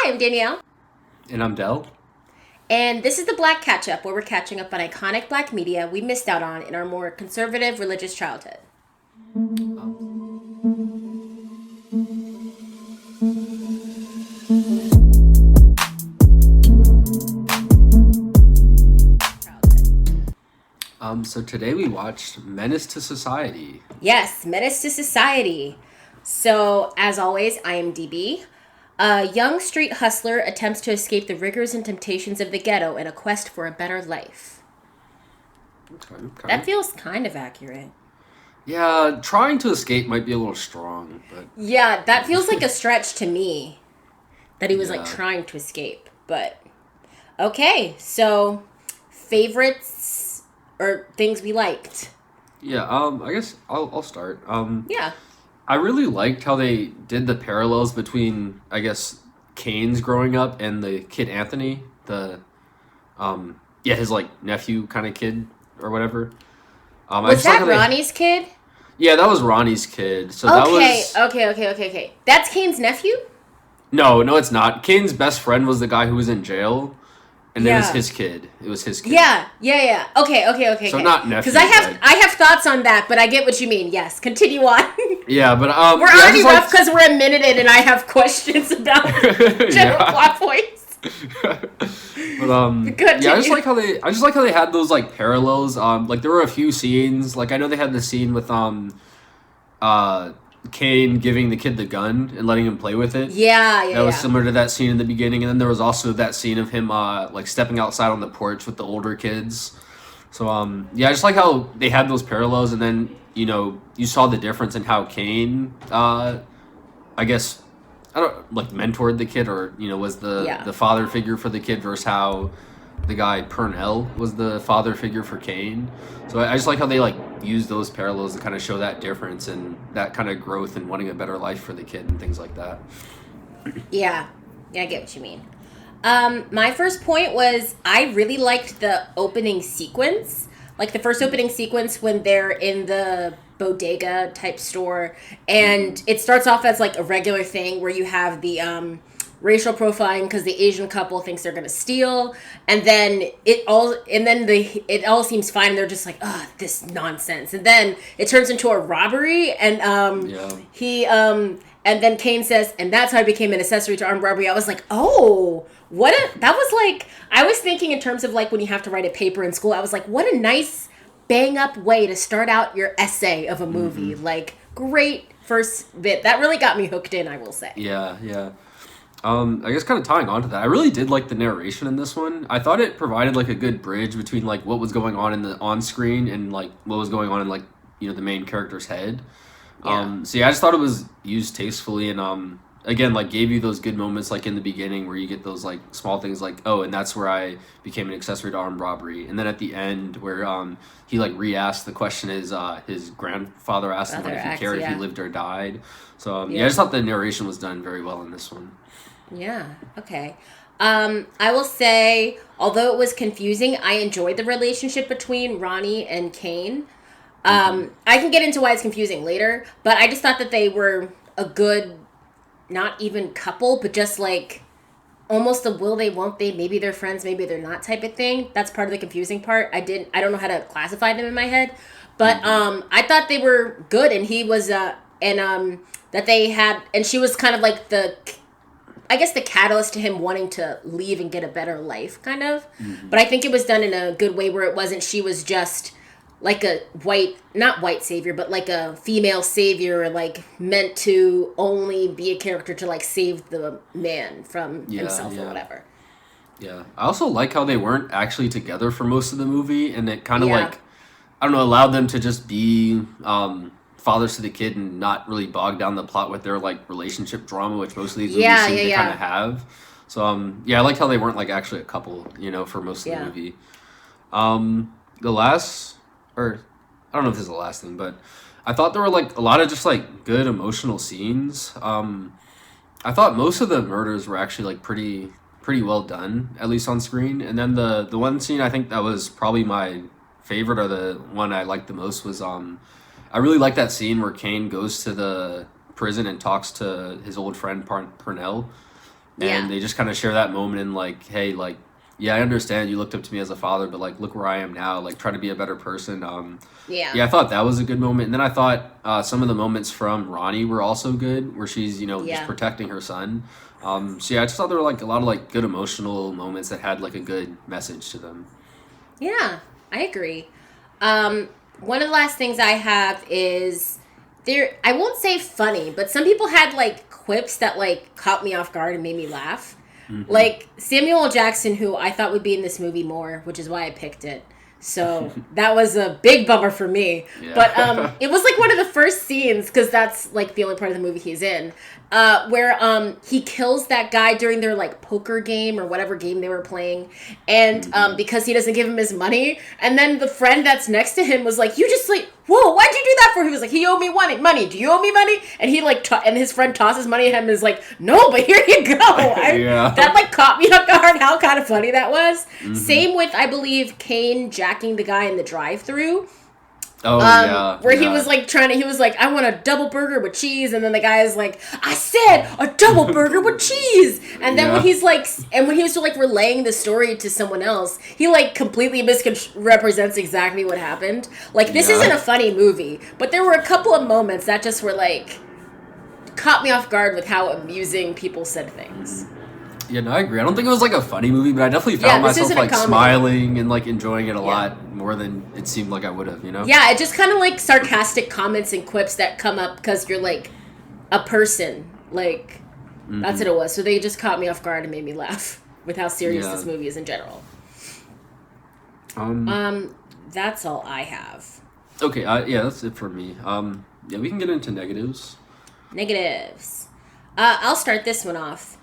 Hi, I'm Danielle, And I'm Dell. and this is the Black Catch-Up, where we're catching up on iconic black media we missed out on in our more conservative religious childhood. Um, so today we watched Menace to Society. Yes, Menace to Society. So, as always, I am DB. A young street hustler attempts to escape the rigors and temptations of the ghetto in a quest for a better life. Okay, That okay. feels kind of accurate. Yeah, trying to escape might be a little strong, but Yeah, that feels like a stretch to me that he was like yeah. trying to escape. But okay, so favorites or things we liked. Yeah, I guess I'll start. Yeah. I really liked how they did the parallels between, I guess, Kane's growing up and the kid Anthony, his like nephew kind of kid or whatever. I Was just like that how they, Ronnie's kid? yeah, that was Ronnie's kid. So that Okay, was okay. That's Kane's nephew? no, it's not. Kane's best friend was the guy who was in jail, and it was Yeah. his kid. It was his kid. Yeah. So Okay. not Because nephew, but I have thoughts on that, but I get what you mean. Yes, continue on. yeah, but We're yeah, I already just rough liked. because we're a minute in, and I have questions about general Yeah. plot points. But yeah, Continue. I just like how they had those like parallels. Like there were a few scenes. Like I know they had the scene with uh Kane giving the kid the gun and letting him play with it. That was Yeah. similar to that scene in the beginning, and then there was also that scene of him like stepping outside on the porch with the older kids. So yeah, I just like how they had those parallels, and then you saw the difference in how Kane I guess I don't like mentored the kid, or was the Yeah. the father figure for the kid versus how the guy Purnell was the father figure for Kane. So I just like how they like use those parallels to kind of show that difference and that kind of growth and wanting a better life for the kid and things like that. Yeah. Yeah, I get what you mean. My first point was I really liked the opening sequence. Like the first opening sequence when they're in the bodega type store, and it starts off as like a regular thing where you have the racial profiling because the Asian couple thinks they're gonna steal, and then it all seems fine, and they're just like, ugh, this nonsense, and then it turns into a robbery, and Yeah. he and then Kane says, and that's how I became an accessory to armed robbery. I was like, oh, that was like, I was thinking in terms of like when you have to write a paper in school, I was like, what a nice bang up way to start out your essay of a movie. Like, great first bit. That really got me hooked in, I will say. Yeah. I guess kind of tying on to that, I really did like the narration in this one. I thought it provided like a good bridge between like what was going on in the on screen and like what was going on in like the main character's head. Yeah. So yeah, I just thought it was used tastefully, and again, like gave you those good moments like in the beginning where you get those like small things like, oh, and that's where I became an accessory to armed robbery, and then at the end where he like re-asked the question his grandfather asked him Other if he acts, cared if he yeah. lived or died. So yeah, I Yeah. just thought the narration was done very well in this one. Yeah. Okay. I will say, although it was confusing, I enjoyed the relationship between Ronnie and Kane. I can get into why it's confusing later, but I just thought that they were a good, not even couple, but just like almost a will they, won't they, maybe they're friends, maybe they're not type of thing. That's part of the confusing part. I don't know how to classify them in my head, but I thought they were good, and he was, that they had, and she was kind of like I guess the catalyst to him wanting to leave and get a better life, kind of. But I think it was done in a good way where it wasn't, she was just like a not white savior, but like a female savior, like meant to only be a character to like save the man from Yeah, himself or yeah. whatever. Yeah, I also like how they weren't actually together for most of the movie, and it kind of Yeah. like, I don't know, allowed them to just be fathers to the kid and not really bog down the plot with their like relationship drama, which most of these movies Yeah, seem yeah, to kind yeah. of have. So yeah, I like how they weren't like actually a couple, for most of the Yeah. movie. The last, or I don't know if this is the last thing, but I thought there were like a lot of just like good emotional scenes. I thought most of the murders were actually like pretty well done, at least on screen. And then the one scene I think that was probably my favorite, or the one I liked the most, was I really like that scene where Kane goes to the prison and talks to his old friend Purnell, and Yeah. they just kind of share that moment in like, hey, like, yeah, I understand you looked up to me as a father, but like, look where I am now. Like, try to be a better person. Yeah. Yeah, I thought that was a good moment, and then I thought some of the moments from Ronnie were also good, where she's just Yeah. protecting her son. So yeah, I just thought there were like a lot of like good emotional moments that had like a good message to them. Yeah, I agree. One of the last things I have is there. I won't say funny, but some people had like quips that like caught me off guard and made me laugh. Hmm. Like Samuel L. Jackson, who I thought would be in this movie more, which is why I picked it. So that was a big bummer for me. But Yeah. it was like one of the first scenes, because that's like the only part of the movie he's in, where he kills that guy during their like poker game or whatever game they were playing, and Hmm. because he doesn't give him his money, and then the friend that's next to him was like, "You just like, whoa, why'd you do that for?" He was like, "He owed me money. Do you owe me money?" And he like, and his friend tosses money at him and is like, "No, but here you go." Yeah. That like caught me off guard. How kind of funny that was. Hmm. Same with, I believe, Kane jacking the guy in the drive-through, Oh yeah, where he yeah. was like he was like, "I want a double burger with cheese," and then the guy is like, "I said a double burger with cheese," and then when Yeah. he's like, and when he was like relaying the story to someone else, he like completely misrepresents exactly what happened. Like, this isn't Yeah. a funny movie, but there were a couple of moments that just were like caught me off guard with how amusing people said things. Yeah, no, I agree. I don't think it was like a funny movie, but I definitely Yeah, found this myself isn't a like comedy. smiling and like enjoying it a Yeah. lot more than it seemed like I would have, you know? Yeah, it just kind of like sarcastic comments and quips that come up because you're like a person. Like, that's what Hmm. it was. So they just caught me off guard and made me laugh with how serious Yeah. this movie is in general. Um. That's all I have. Okay. Yeah, that's it for me. Yeah, we can get into negatives. Negatives. I'll start this one off.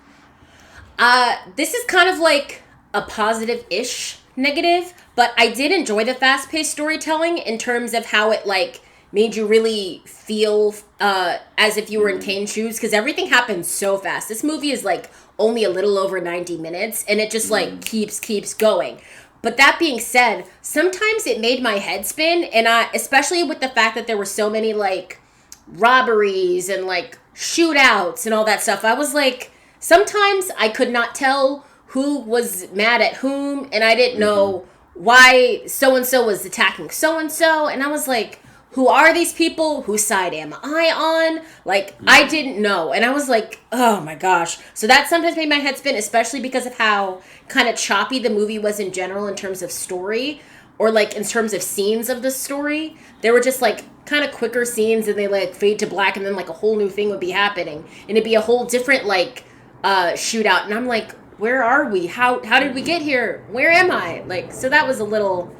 This is kind of like a positive-ish negative, but I did enjoy the fast-paced storytelling in terms of how it like made you really feel as if you were in Kane's shoes, because everything happened so fast. This movie is like only a little over 90 minutes, and it just like keeps going. But that being said, sometimes it made my head spin, and especially with the fact that there were so many like robberies and like shootouts and all that stuff. I was like, sometimes I could not tell who was mad at whom, and I didn't Hmm. know why so and so was attacking so and so, and I was like, who are these people? Whose side am I on? Like, I didn't know. And I was like, oh my gosh. So that sometimes made my head spin, especially because of how kind of choppy the movie was in general in terms of story, or like in terms of scenes of the story. There were just like kind of quicker scenes, and they like fade to black, and then like a whole new thing would be happening. And it'd be a whole different like shootout. And I'm like, where are we? How did we get here? Where am I? Like, so that was a little,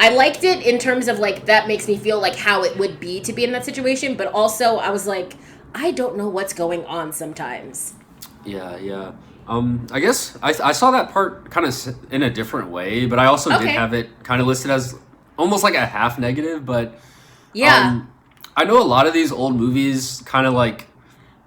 I liked it in terms of like that makes me feel like how it would be to be in that situation, but also I was like, I don't know what's going on sometimes. Yeah, yeah. I guess I saw that part kind of in a different way, but I also did Okay. have it kind of listed as almost like a half negative. But Yeah. I know a lot of these old movies kind of like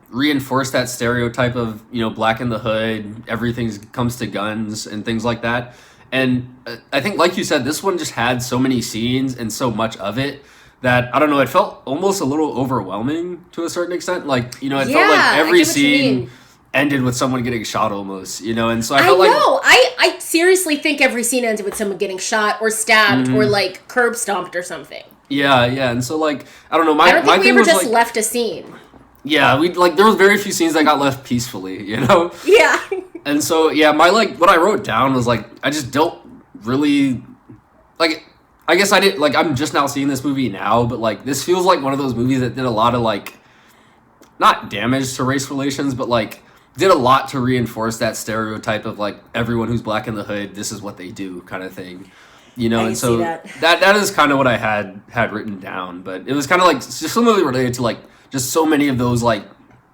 reinforce that stereotype of black in the hood, everything comes to guns and things like that. And I think, like you said, this one just had so many scenes and so much of it that I don't know. It felt almost a little overwhelming to a certain extent. Like it felt Yeah, like I every get what you scene mean. ended with someone getting shot almost. And so I I felt like know. I seriously think every scene ends with someone getting shot or stabbed or like curb stomped or something. yeah, yeah. And so like I don't know. I don't My think we thing ever was just like left a scene. yeah, we like there was very few scenes that got left peacefully. Yeah. And so yeah, my like what I wrote down was like I just don't really like I guess I did like I'm just now seeing this movie now, but like this feels like one of those movies that did a lot of like not damage to race relations, but like did a lot to reinforce that stereotype of like everyone who's black in the hood, this is what they do kind of thing. I And can so see that. that is kind of what I had written down, but it was kind of like just similarly related to like just so many of those like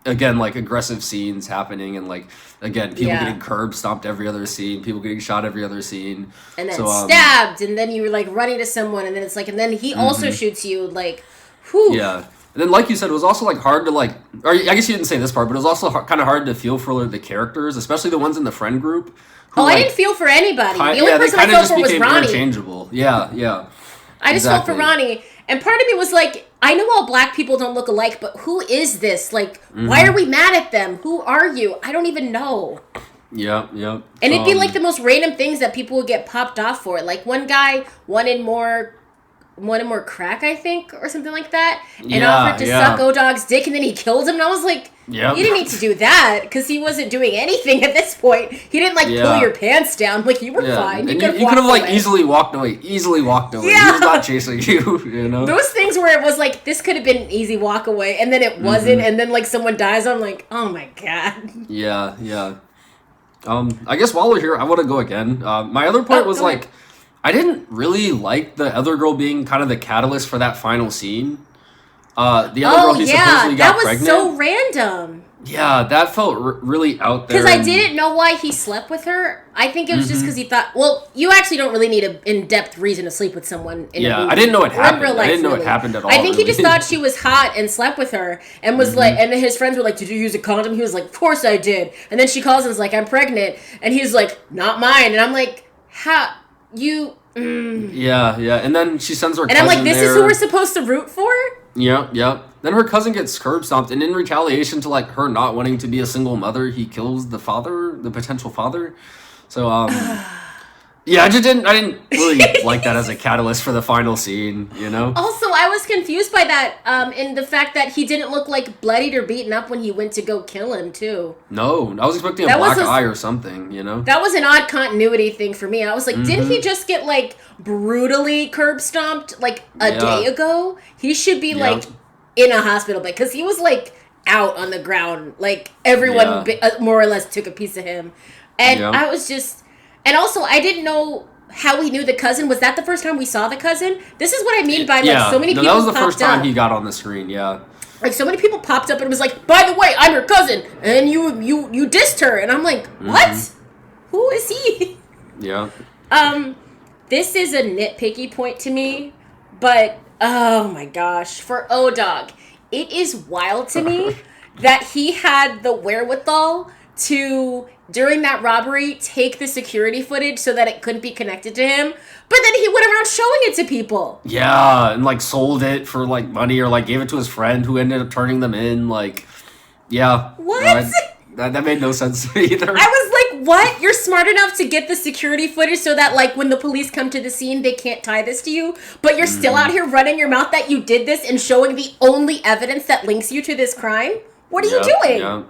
again like aggressive scenes happening and like again people Yeah. getting curb stomped every other scene, people getting shot every other scene. And then So stabbed, and then you were like running to someone, and then it's like, and then he also shoots you, like, whew. yeah. And then, like you said, it was also like hard to like, or I guess you didn't say this part, but it was also kind of hard to feel for the characters, especially the ones in the friend group. Who, Oh, I like, didn't feel for anybody. The only yeah, they person I kind of felt just for was became Ronnie. interchangeable. Yeah, yeah. I just felt for Exactly. Ronnie, and part of me was like, I know all black people don't look alike, but who is this? Like, why are we mad at them? Who are you? I don't even know. Yep. And it'd be like the most random things that people would get popped off for. Like one guy wanted more crack, I think, or something like that, and offered to suck O-Dog's dick, and then he killed him. And I was like, you didn't need to do that because he wasn't doing anything at this point. He didn't pull your pants down. Like, you were fine. You could have easily walked away. Yeah. He was not chasing you. You know, those things where it was like this could have been an easy walk away, and then it wasn't, and then like someone dies. I'm like, oh my god. Yeah. I guess while we're here, I want to go again. My other point was like, I didn't really like the other girl being kind of the catalyst for that final scene. The other girl who supposedly got pregnant. That was so random. Yeah, that felt really out there. Because I didn't know why he slept with her. I think it was just because he thought, well, you actually don't really need an in-depth reason to sleep with someone. I didn't know it happened. I didn't know it happened at all. I think he just thought she was hot and slept with her and was like, and his friends were like, did you use a condom? He was like, of course I did. And then she calls and is like, I'm pregnant. And he's like, not mine. And I'm like, how? You... Yeah. And then she sends her cousin and I'm like, this is who we're supposed to root for? Yep. Then her cousin gets curb stomped, and in retaliation to like her not wanting to be a single mother, he kills the potential father. So yeah, I didn't really like that as a catalyst for the final scene, you know? Also, I was confused by that in the fact that he didn't look like bloodied or beaten up when he went to go kill him, too. No, I was expecting a black eye or something, you know? That was an odd continuity thing for me. I was like, didn't he just get, like, brutally curb stomped, like, a day ago? He should be, like, in a hospital bed, because he was, like, out on the ground. Like, everyone more or less took a piece of him. And I was just... And also, I didn't know how we knew the cousin. Was that the first time we saw the cousin? This is what I mean by, like, so many people that was the popped first time up. he got on the screen, Like, so many people popped up and was like, by the way, I'm your cousin, and you dissed her. And I'm like, what? Who is he? Yeah. This is a nitpicky point to me, but, oh my gosh, for O-Dog, it is wild to me that he had the wherewithal to... during that robbery, take the security footage so that it couldn't be connected to him. But then he went around showing it to people. Yeah, and, like, sold it for, like, money or, like, gave it to his friend who ended up turning them in. Like, yeah. What? That made no sense to me either. I was like, what? You're smart enough to get the security footage so that, like, when the police come to the scene, they can't tie this to you. But you're still out here running your mouth that you did this and showing the only evidence that links you to this crime? What are you doing? Yeah.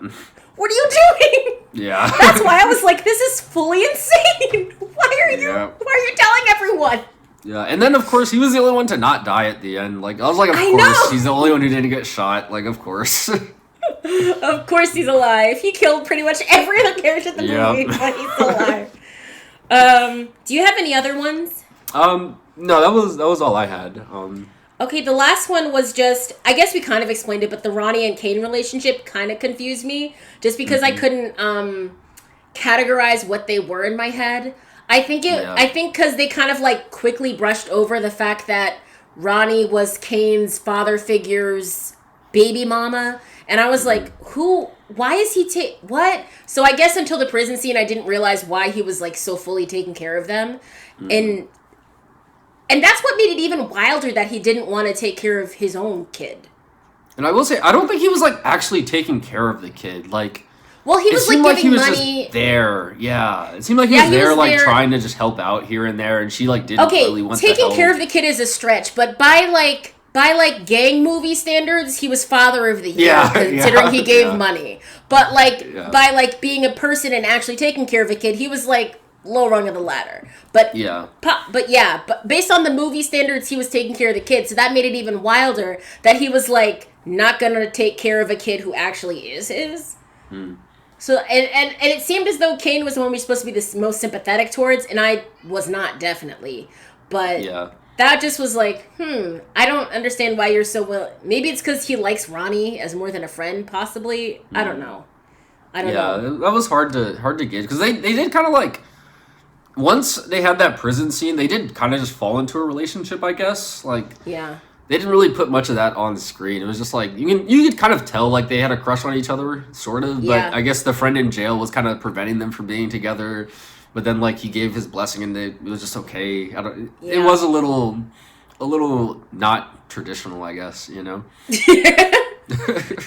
What are you doing? Yeah. That's why I was like, this is fully insane. Why are you telling everyone? Yeah, and then of course he was the only one to not die at the end. Like I was like, of course he's the only one who didn't get shot. Like of course. Of course he's alive. He killed pretty much every other character in the movie, but he's still alive. Do you have any other ones? No, that was all I had. Okay, the last one was just, I guess we kind of explained it, but the Ronnie and Kane relationship kind of confused me, just because I couldn't categorize what they were in my head. I think because they kind of like quickly brushed over the fact that Ronnie was Kane's father figure's baby mama, and I was like, why is he what? So I guess until the prison scene, I didn't realize why he was like so fully taking care of them, And that's what made it even wilder that he didn't want to take care of his own kid. And I will say, I don't think he was like actually taking care of the kid. Like, well, he was like giving money. Just there, yeah. It seemed like he was there, like trying to just help out here and there, and she like didn't really want to help. Taking care of the kid is a stretch, but by gang movie standards, he was father of the year, considering he gave money. But by like being a person and actually taking care of a kid, he was like low rung of the ladder. But based on the movie standards, he was taking care of the kid, so that made it even wilder that he was like not gonna take care of a kid who actually is his. So and it seemed as though Kane was the one we were supposed to be the most sympathetic towards, and I was not, definitely. But that just was like, I don't understand why you're so maybe it's because he likes Ronnie as more than a friend, possibly. I don't know. Yeah, that was hard to get, because they did kind of like, once they had that prison scene, they did kind of just fall into a relationship, I guess. Like, they didn't really put much of that on the screen. It was just like, you could kind of tell like they had a crush on each other, sort of. But I guess the friend in jail was kind of preventing them from being together. But then like he gave his blessing and it was just okay. It was a little a little not traditional, I guess, you know?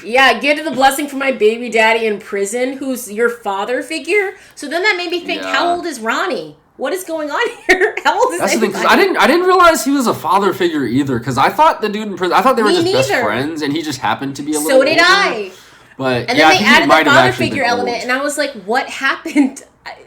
Yeah, give the blessing for my baby daddy in prison, who's your father figure. So then that made me think, how old is Ronnie? What is going on here? How old is That's anybody? the thing, 'cause I didn't realize he was a father figure either, because I thought the dude in prison, I thought they were just best friends, and he just happened to be a little So did older. I. But and yeah, then they added the father figure been element, old. and I was like, what happened?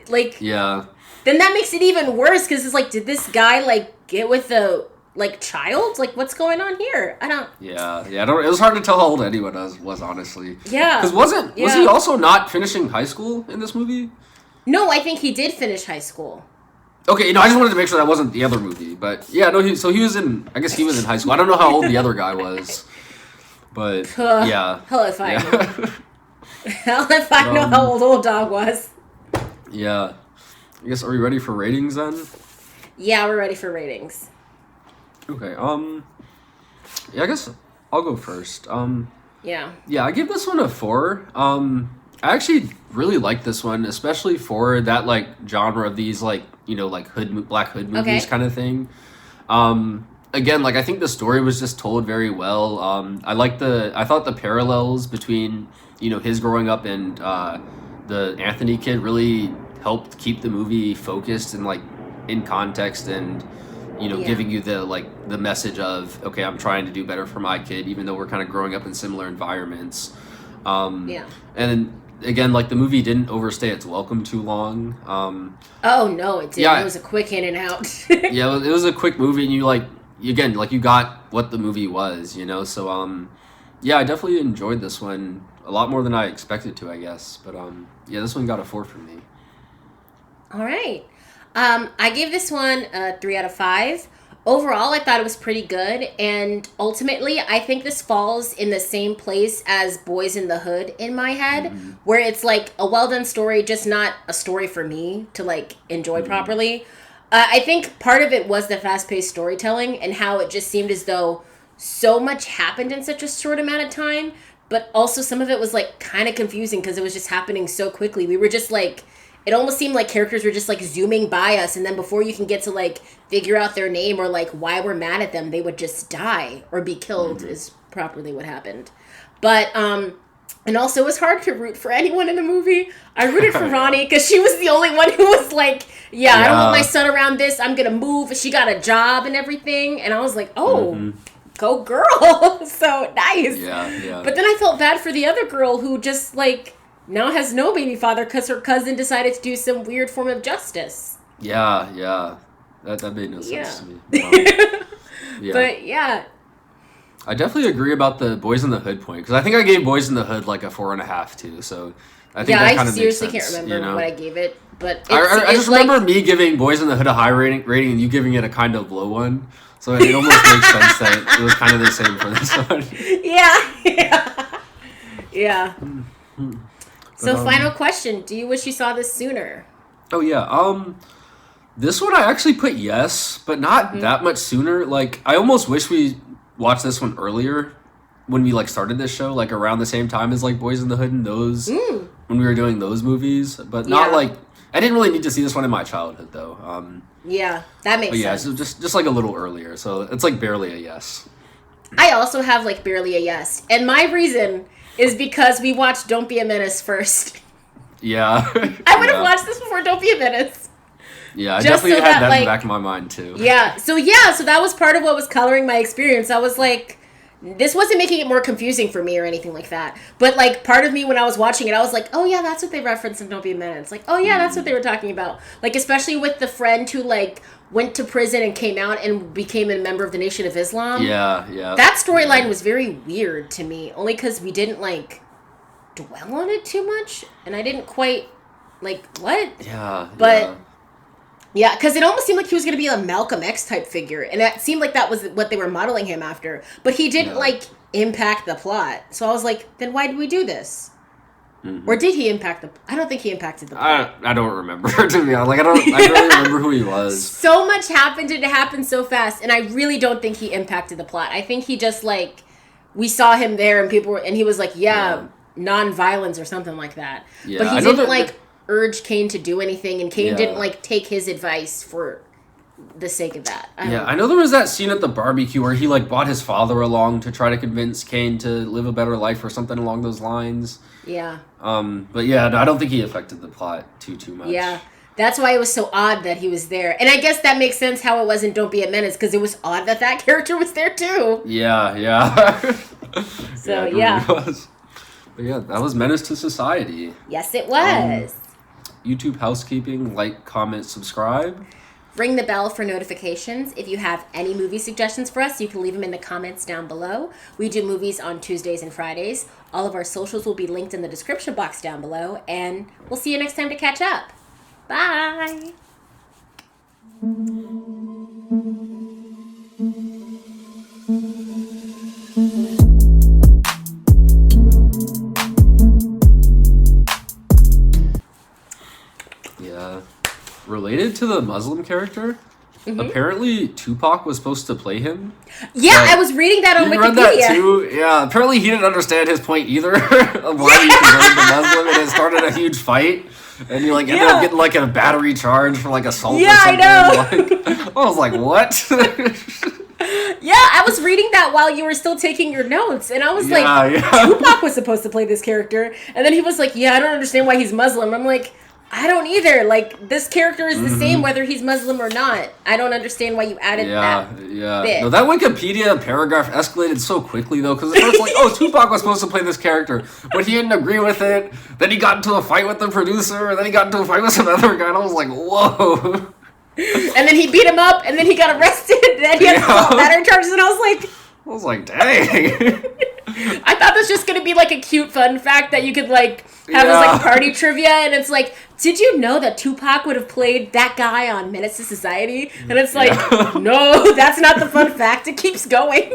Like, Yeah. Then that makes it even worse, because it's like, did this guy, like, get with the, like, child? Like, what's going on here? I don't... Yeah, I don't. It was hard to tell how old anyone was honestly. Yeah. Because was he also not finishing high school in this movie? No, I think he did finish high school. Okay, I just wanted to make sure that wasn't the other movie, but yeah, no. So he was in. I guess he was in high school. I don't know how old the other guy was, but yeah. Hell if I know. Hell if I know how old dog was. Yeah. I guess, are we ready for ratings then? Yeah, we're ready for ratings. Okay. Yeah, I guess I'll go first. Yeah. Yeah, I give this one a 4. I actually really like this one, especially for that like genre of these like, you know, like Black Hood movies kind of thing. Again, like I think the story was just told very well. I thought the parallels between, you know, his growing up and the Anthony kid really helped keep the movie focused and like in context, and you know, giving you the message of, okay, I'm trying to do better for my kid, even though we're kind of growing up in similar environments. And again, like the movie didn't overstay its welcome too long. Oh no, it didn't. Yeah, it was a quick in and out. Yeah, it was a quick movie, and you got what the movie was, you know. So yeah, I definitely enjoyed this one a lot more than I expected to, I guess. But yeah, this one got a 4 from me. All right. I gave this one a 3 out of 5. Overall, I thought it was pretty good, and ultimately, I think this falls in the same place as Boys in the Hood in my head, where it's like a well-done story, just not a story for me to like enjoy properly. I think part of it was the fast-paced storytelling and how it just seemed as though so much happened in such a short amount of time, but also some of it was like kind of confusing because it was just happening so quickly. We were just like... It almost seemed like characters were just, like, zooming by us, and then before you can get to, like, figure out their name or, like, why we're mad at them, they would just die or be killed is properly what happened. But, and also it was hard to root for anyone in the movie. I rooted for Ronnie because she was the only one who was like, I don't want my son around this, I'm gonna move. She got a job and everything, and I was like, oh, go girl. So nice. Yeah. But then I felt bad for the other girl who just, like... now has no baby father because her cousin decided to do some weird form of justice. Yeah. That made no sense to me. But yeah. I definitely agree about the Boys in the Hood point, because I think I gave Boys in the Hood like a 4.5 too. So I think that kind of makes sense. I seriously can't remember what I gave it, but I just remember me giving Boys in the Hood a high rating, and you giving it a kind of low one. So it almost makes sense that it was kind of the same for this one. Yeah. So, final question. Do you wish you saw this sooner? Oh, yeah. This one I actually put yes, but not that much sooner. Like, I almost wish we watched this one earlier when we, like, started this show, like, around the same time as, like, Boys in the Hood and those, when we were doing those movies. But not, like, I didn't really need to see this one in my childhood, though. Yeah, that makes sense. So just, like, a little earlier. So, it's, like, barely a yes. I also have, like, barely a yes. And my reason... is because we watched Don't Be a Menace first. Yeah. I would have watched this before Don't Be a Menace. Yeah, I definitely had that in the back of my mind, too. Yeah, so that was part of what was coloring my experience. I was like, this wasn't making it more confusing for me or anything like that. But, like, part of me when I was watching it, I was like, oh, yeah, that's what they referenced in Don't Be a Menace. Like, oh, yeah, that's what they were talking about. Like, especially with the friend who, like, went to prison and came out and became a member of the Nation of Islam. Yeah. That storyline was very weird to me, only because we didn't, like, dwell on it too much, and I didn't quite, like, what? Yeah. But, yeah, because it almost seemed like he was going to be a Malcolm X type figure, and it seemed like that was what they were modeling him after, but he didn't, like, impact the plot. So I was like, then why did we do this? Or did he impact I don't think he impacted the plot. I don't remember, to be honest. Like, I really remember who he was. So much happened, and it happened so fast, and I really don't think he impacted the plot. I think he just, like, we saw him there, and he was like, non-violence or something like that. Yeah, but he didn't, like, urge Kane to do anything, and Kane didn't, like, take his advice for the sake of that. I know there was that scene at the barbecue where he like brought his father along to try to convince Kane to live a better life or something along those lines. Yeah. But yeah, no, I don't think he affected the plot too much. Yeah. That's why it was so odd that he was there. And I guess that makes sense how it was in Don't Be a Menace, because it was odd that character was there too. Yeah. So, yeah. But yeah, that was Menace II Society. Yes, it was. YouTube Housekeeping, like, comment, subscribe. Ring the bell for notifications. If you have any movie suggestions for us, you can leave them in the comments down below. We do movies on Tuesdays and Fridays. All of our socials will be linked in the description box down below. And we'll see you next time to catch up. Bye. Yeah. Related to the Muslim character, apparently Tupac was supposed to play him. Yeah, I was reading that on Wikipedia. You read that too? Yeah, apparently he didn't understand his point either of why he converted to Muslim, and it started a huge fight. And you like ended up getting like a battery charge for like assault or something. I was like, what? Yeah, I was reading that while you were still taking your notes, and I was Tupac was supposed to play this character, and then he was like, I don't understand why he's Muslim. I'm like, I don't either. Like, this character is the same whether he's Muslim or not. I don't understand why you added that bit. No, that Wikipedia paragraph escalated so quickly, though, because it was like, oh, Tupac was supposed to play this character, but he didn't agree with it. Then he got into a fight with the producer, and then he got into a fight with some other guy, and I was like, whoa. And then he beat him up, and then he got arrested, and then he had battery charges, and I was like, dang. I thought this was just going to be like a cute fun fact that you could like have as like party trivia, and it's like, did you know that Tupac would have played that guy on Menace II Society? And it's like, no, that's not the fun fact. It keeps going.